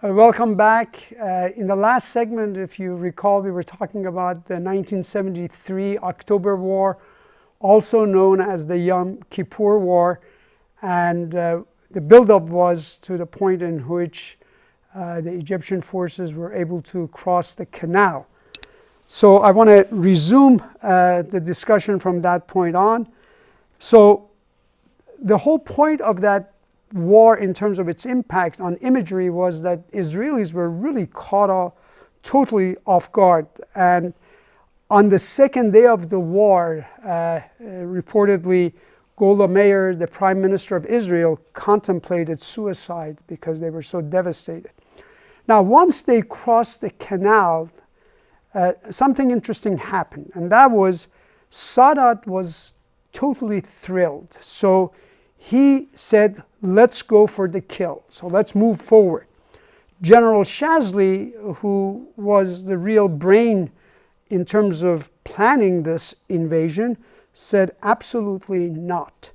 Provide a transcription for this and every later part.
Welcome back. In the last segment, if you recall, we were talking about the 1973 October War, also known as the Yom Kippur War, and the buildup was to the point in which the Egyptian forces were able to cross the canal. So I want to resume the discussion from that point on. So the whole point of that war in terms of its impact on imagery was that Israelis were really caught totally off guard. And on the second day of the war, reportedly Golda Meir, the Prime Minister of Israel, contemplated suicide because they were so devastated. Now, once they crossed the canal, something interesting happened, and that was Sadat was totally thrilled. So he said, let's go for the kill. So let's move forward. General Shazli, who was the real brain in terms of planning this invasion, said absolutely not.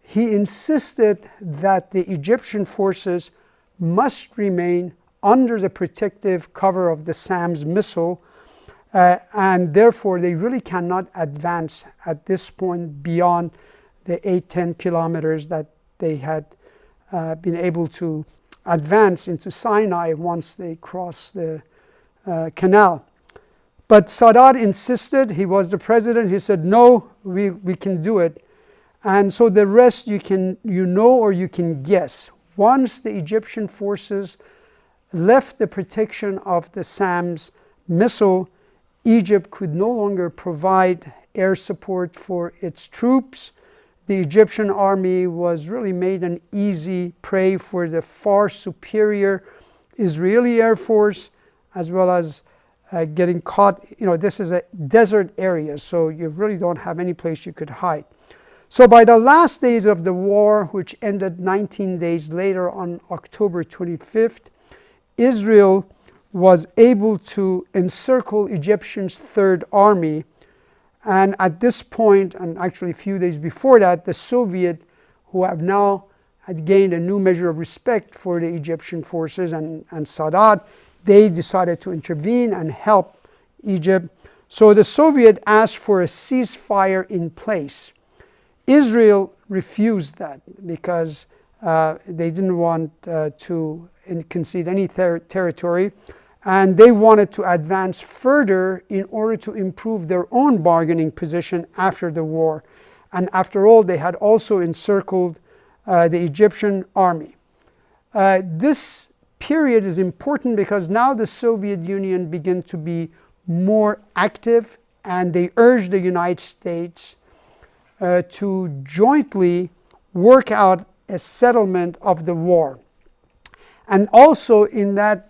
He insisted that the Egyptian forces must remain under the protective cover of the SAM's missile, and therefore they really cannot advance at this point beyond the 8-10 kilometers that they had been able to advance into Sinai once they crossed the canal. But Sadat insisted. He was the president. He said, no, we can do it. And so the rest you know or you can guess. Once the Egyptian forces left the protection of the SAM's missile, Egypt could no longer provide air support for its troops. The Egyptian army was really made an easy prey for the far superior Israeli Air Force, as well as getting caught. You know, this is a desert area, so you really don't have any place you could hide. So by the last days of the war, which ended 19 days later on October 25th, Israel was able to encircle Egyptian's Third Army. And at this point, and actually a few days before that, the Soviet, who have now had gained a new measure of respect for the Egyptian forces and Sadat, they decided to intervene and help Egypt. So the Soviet asked for a ceasefire in place. Israel refused that because they didn't want to concede any territory. And they wanted to advance further in order to improve their own bargaining position after the war. And after all, they had also encircled the Egyptian army. This period is important because now the Soviet Union began to be more active, and they urged the United States to jointly work out a settlement of the war. And also in that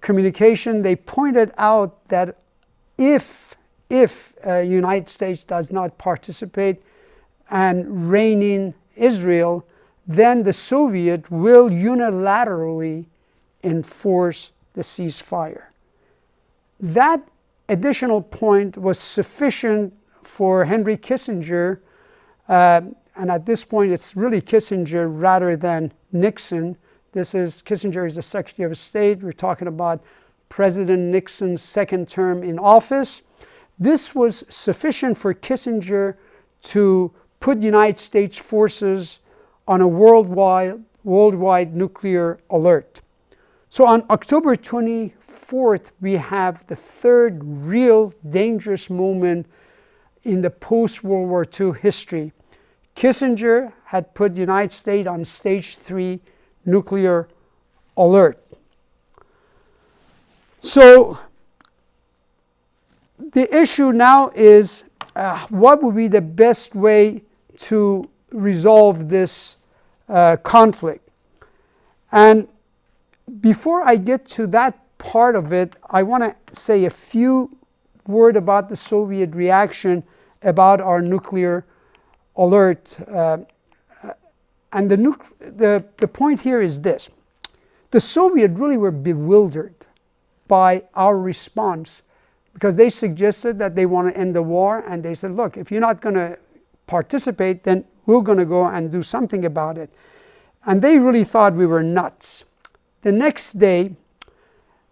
communication, they pointed out that if United States does not participate and rein in Israel, then the Soviet will unilaterally enforce the ceasefire. That additional point was sufficient for Henry Kissinger, and at this point it's really Kissinger rather than Nixon. Kissinger is the Secretary of State. We're talking about President Nixon's second term in office. This was sufficient for Kissinger to put United States forces on a worldwide nuclear alert. So on October 24th, we have the third real dangerous moment in the post-World War II history. Kissinger had put the United States on stage 3 nuclear alert. So the issue now is what would be the best way to resolve this conflict. And before I get to that part of it, I want to say a few words about the Soviet reaction about our nuclear alert. And the point here is this. The Soviets really were bewildered by our response because they suggested that they want to end the war, and they said, look, if you're not going to participate, then we're going to go and do something about it. And they really thought we were nuts. the next day,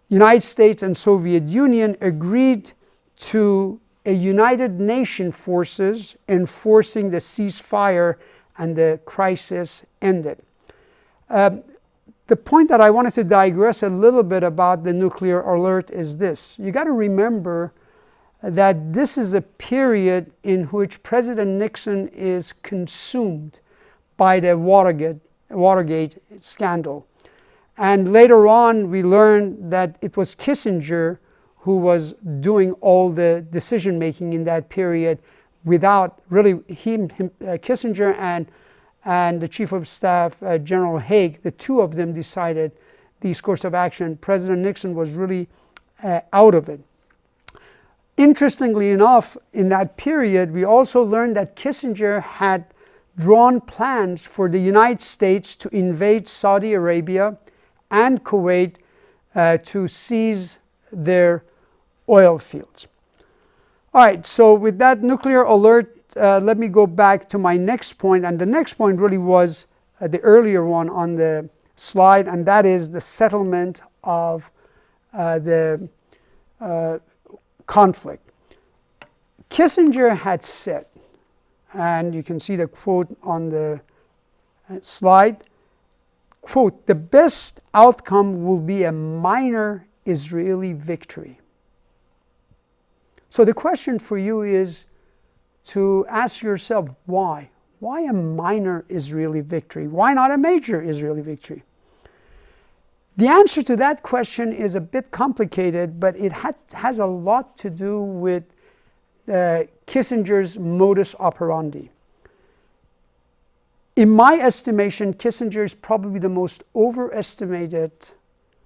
United States and Soviet Union agreed to a United Nations forces enforcing the ceasefire, and the crisis ended. The point that I wanted to digress a little bit about the nuclear alert is this. You got to remember that this is a period in which President Nixon is consumed by the Watergate scandal. And later on, we learned that it was Kissinger who was doing all the decision making in that period without really Kissinger and the Chief of Staff, General Haig, the two of them decided these course of action. President Nixon was really out of it. Interestingly enough, in that period, we also learned that Kissinger had drawn plans for the United States to invade Saudi Arabia and Kuwait to seize their oil fields. All right, so with that nuclear alert, let me go back to my next point. And the next point really was the earlier one on the slide, and that is the settlement of the conflict. Kissinger had said, and you can see the quote on the slide, quote, "The best outcome will be a minor Israeli victory." So the question for you is to ask yourself, why? Why a minor Israeli victory? Why not a major Israeli victory? The answer to that question is a bit complicated, but it has a lot to do with Kissinger's modus operandi. In my estimation, Kissinger is probably the most overestimated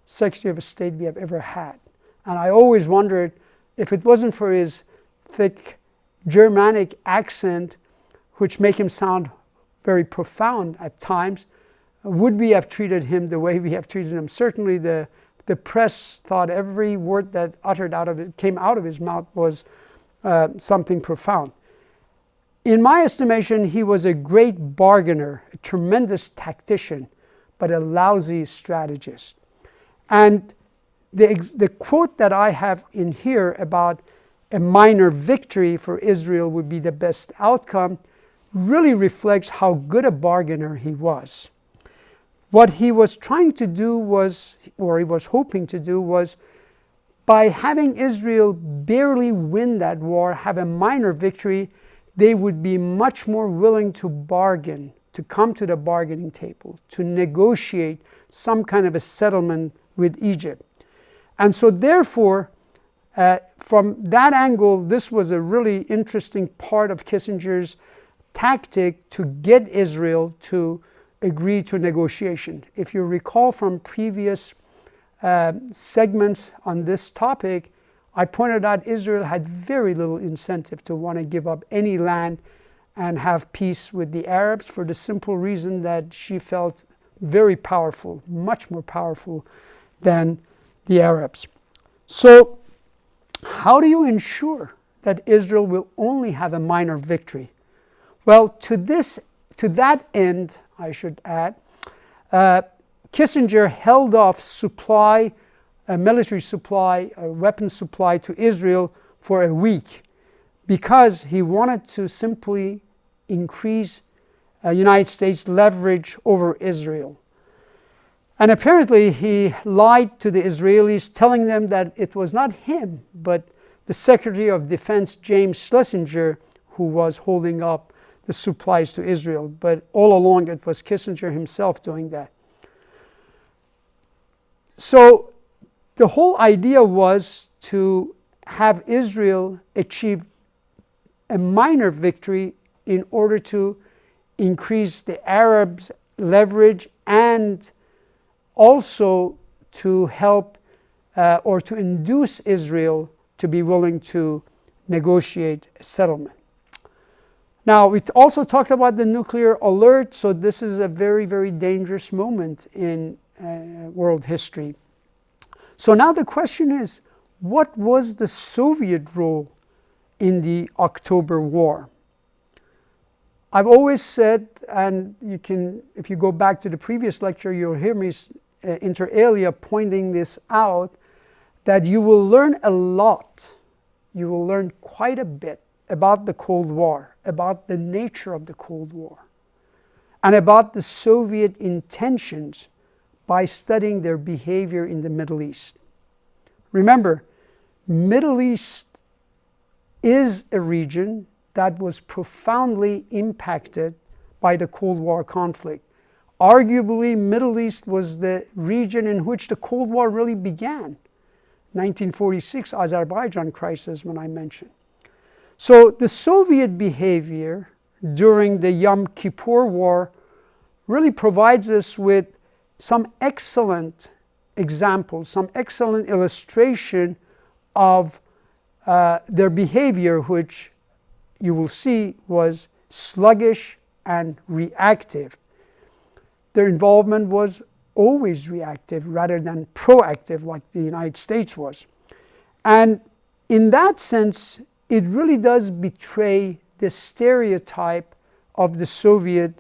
Secretary of State we have ever had. And I always wondered, if it wasn't for his thick Germanic accent, which make him sound very profound at times, would we have treated him the way we have treated him? Certainly the press thought every word that came out of his mouth was something profound. In my estimation, he was a great bargainer, a tremendous tactician, but a lousy strategist. And the quote that I have in here about a minor victory for Israel would be the best outcome really reflects how good a bargainer he was. What he was trying to do was, or he was hoping to do, was by having Israel barely win that war, have a minor victory, they would be much more willing to bargain, to come to the bargaining table, to negotiate some kind of a settlement with Egypt. And so therefore, from that angle, this was a really interesting part of Kissinger's tactic to get Israel to agree to negotiation. If you recall from previous segments on this topic, I pointed out Israel had very little incentive to want to give up any land and have peace with the Arabs, for the simple reason that she felt very powerful, much more powerful than the Arabs. So how do you ensure that Israel will only have a minor victory? Well, to that end, I should add, Kissinger held off military supply, weapons supply to Israel for a week because he wanted to simply increase United States leverage over Israel. And apparently he lied to the Israelis, telling them that it was not him, but the Secretary of Defense, James Schlesinger, who was holding up the supplies to Israel. But all along it was Kissinger himself doing that. So the whole idea was to have Israel achieve a minor victory in order to increase the Arabs' leverage and also to help or to induce Israel to be willing to negotiate a settlement. Now, we also talked about the nuclear alert, so this is a very, very dangerous moment in world history. So now the question is, what was the Soviet role in the October War? I've always said, and you can, if you go back to the previous lecture, you'll hear me inter alia pointing this out, that you will learn a lot, you will learn quite a bit about the Cold War, about the nature of the Cold War, and about the Soviet intentions by studying their behavior in the Middle East. Remember, Middle East is a region that was profoundly impacted by the Cold War conflict. Arguably, Middle East was the region in which the Cold War really began. 1946 Azerbaijan crisis, when I mentioned. So the Soviet behavior during the Yom Kippur War really provides us with some excellent examples, some excellent illustration of their behavior, which you will see was sluggish and reactive. Their involvement was always reactive rather than proactive like the United States was. And in that sense, it really does betray the stereotype of the Soviet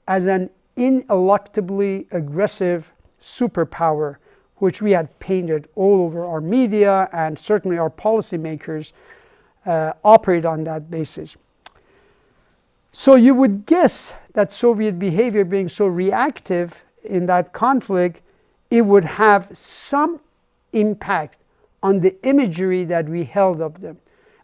as an ineluctably aggressive superpower, which we had painted all over our media, and certainly our policymakers operate on that basis. So you would guess that Soviet behavior being so reactive in that conflict, it would have some impact on the imagery that we held of them.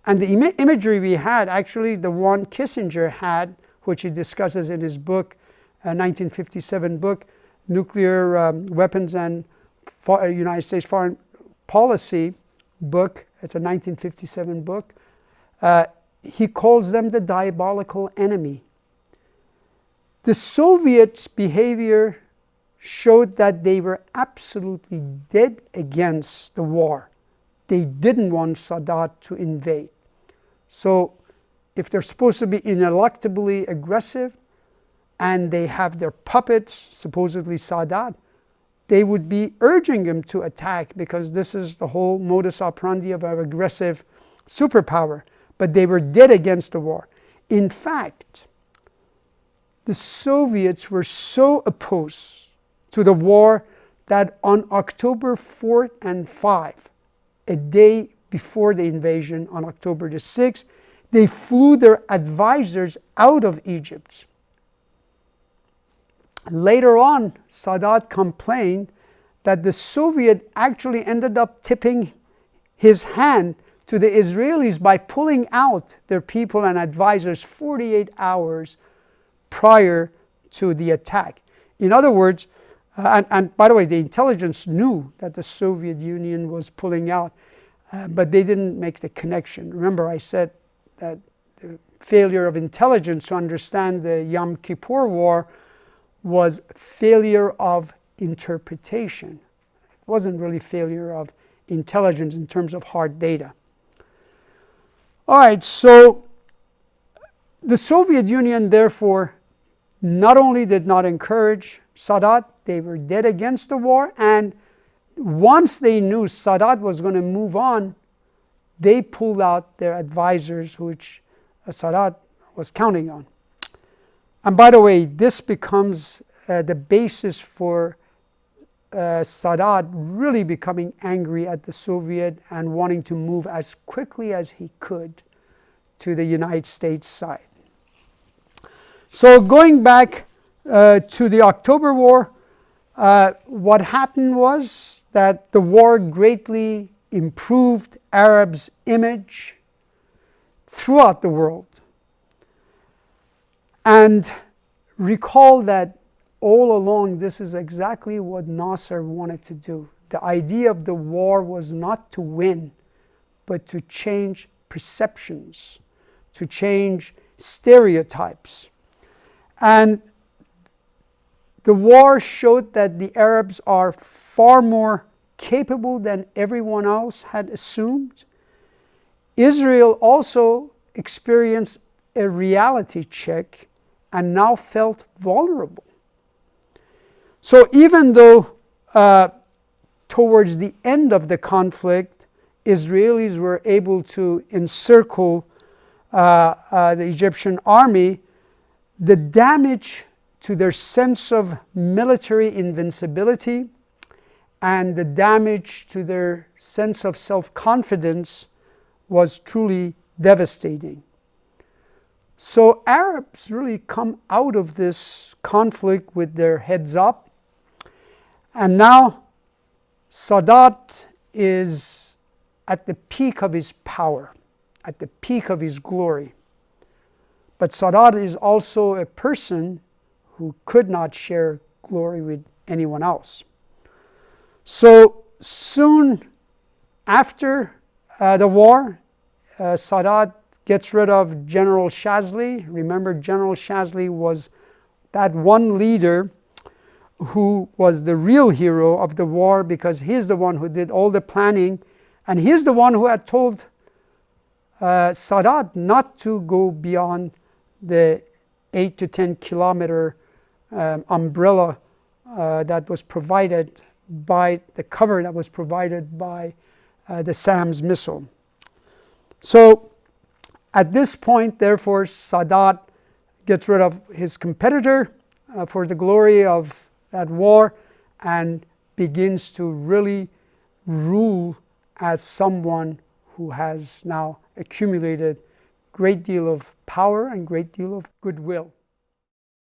And the imagery we had, actually the one Kissinger had, which he discusses in his book, 1957 book, Nuclear Weapons and United States Foreign Policy book. It's a 1957 book. He calls them the diabolical enemy. The Soviets' behavior showed that they were absolutely dead against the war. They didn't want Sadat to invade. So if they're supposed to be ineluctably aggressive and they have their puppets, supposedly Sadat, they would be urging him to attack, because this is the whole modus operandi of an aggressive superpower. But they were dead against the war. In fact, the Soviets were so opposed to the war that on October 4th and 5th, a day before the invasion, on October the 6th, they flew their advisors out of Egypt. Later on, Sadat complained that the Soviet actually ended up tipping his hand to the Israelis by pulling out their people and advisors 48 hours prior to the attack. In other words, and by the way, the intelligence knew that the Soviet Union was pulling out, but they didn't make the connection. Remember, I said that the failure of intelligence to understand the Yom Kippur War was failure of interpretation. It wasn't really failure of intelligence in terms of hard data. All right, so the Soviet Union, therefore, not only did not encourage Sadat, they were dead against the war, and once they knew Sadat was going to move on, they pulled out their advisors, which Sadat was counting on. And by the way, this becomes the basis for Sadat really becoming angry at the Soviet and wanting to move as quickly as he could to the United States side. So going back to the October War, what happened was that the war greatly improved Arabs' image throughout the world. And recall that all along, this is exactly what Nasser wanted to do. The idea of the war was not to win, but to change perceptions, to change stereotypes. And the war showed that the Arabs are far more capable than everyone else had assumed. Israel also experienced a reality check and now felt vulnerable. So even though towards the end of the conflict, Israelis were able to encircle the Egyptian army, the damage to their sense of military invincibility and the damage to their sense of self-confidence was truly devastating. So Arabs really come out of this conflict with their heads up, and now Sadat is at the peak of his power, at the peak of his glory. But Sadat is also a person who could not share glory with anyone else. So soon after the war, Sadat gets rid of General Shazli. Remember, General Shazli was that one leader who was the real hero of the war, because he's the one who did all the planning, and he's the one who had told Sadat not to go beyond the 8 to 10 kilometer umbrella that was provided by the cover that was provided by the SAMS missile. So at this point, therefore, Sadat gets rid of his competitor for the glory of that war and begins to really rule as someone who has now accumulated great deal of power and great deal of goodwill.